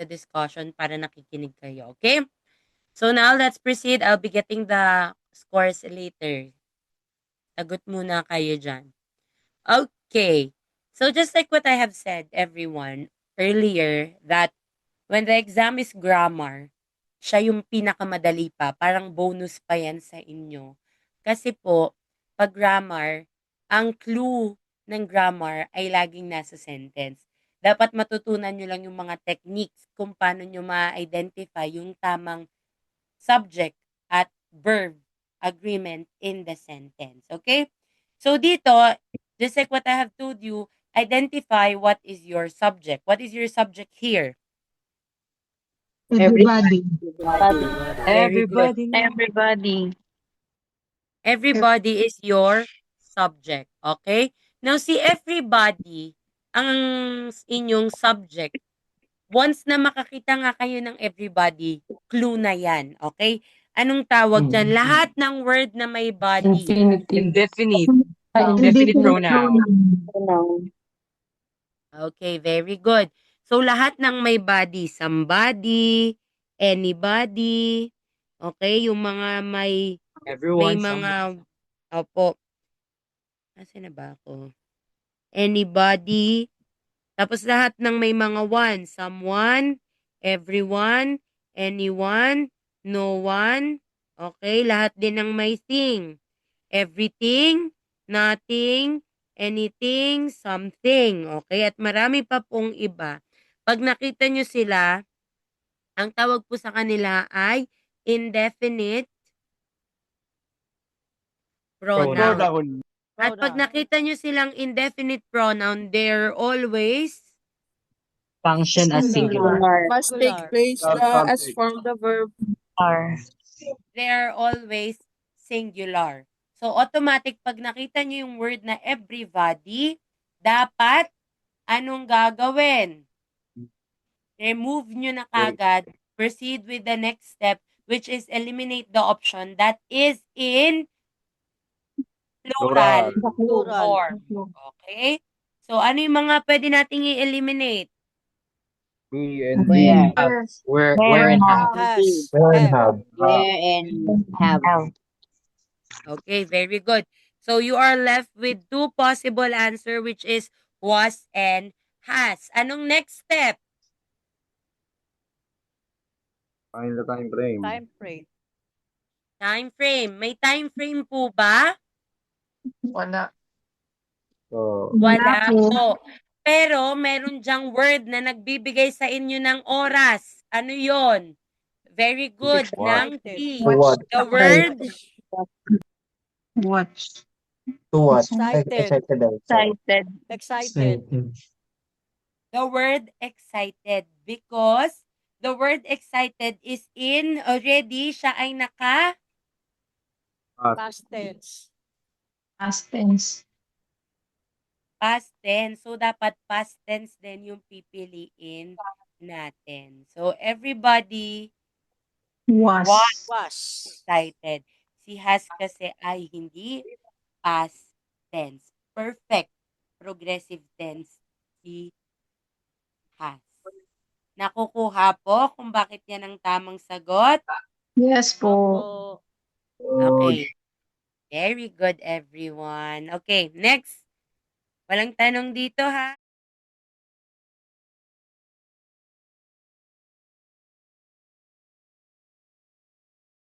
the discussion para nakikinig kayo. Okay? So now, let's proceed. I'll be getting the scores later. Tagot muna kayo dyan. Okay. So just like what I have said, everyone, earlier, that when the exam is grammar, siya yung pinakamadali pa. Parang bonus pa yan sa inyo. Kasi po, pag grammar, ang clue ng grammar ay laging nasa sentence. Dapat matutunan nyo lang yung mga techniques kung paano nyo ma-identify yung tamang subject at verb agreement in the sentence. Okay? So dito, just like what I have told you, identify what is your subject. What is your subject here? Everybody. Very good. Everybody. Everybody is your subject. Okay? Now, si everybody, ang inyong subject. Once na makakita nga kayo ng everybody, clue na yan. Okay? Anong tawag dyan? Lahat ng word na may body. Indefinite. Indefinite pronoun. Okay, very good. So, lahat ng may body, somebody, anybody, okay, yung mga may Everyone. mga, opo, asan na ba ako? Anybody, tapos lahat ng may mga one, someone, everyone, anyone, no one, okay, lahat din ng may thing, everything, nothing, anything, something. Okay? At marami pa pong iba. Pag nakita nyo sila, ang tawag po sa kanila ay indefinite pronoun. At pag nakita nyo silang indefinite pronoun, they're always Function as singular. Must take place as from the verb. they're always singular. So, automatic, pag nakita nyo yung word na everybody, dapat, anong gagawin? Remove nyo na kagad. Proceed with the next step, which is eliminate the option that is in plural form. Okay? So, ano yung mga pwede nating i-eliminate? Where and have. Where and have. Okay, very good. So, you are left with two possible answer, which is was and has. Anong next step? Find the time frame. Time frame. May time frame po ba? Wala. So, Wala po. Pero meron diyang word na nagbibigay sa inyo ng oras. Ano yon? Very good. Ng T. what? The word Watch. To what? Excited. the word excited, because the word excited is in already, siya ay naka Past tense. past tense. So, dapat past tense din yung pipiliin natin. So, everybody Was. excited. Si has kasi ay hindi past tense. Perfect progressive tense si has. Nakukuha po kung bakit yan ang tamang sagot? Yes po. Okay. Very good, everyone. Okay, next. Walang tanong dito, ha?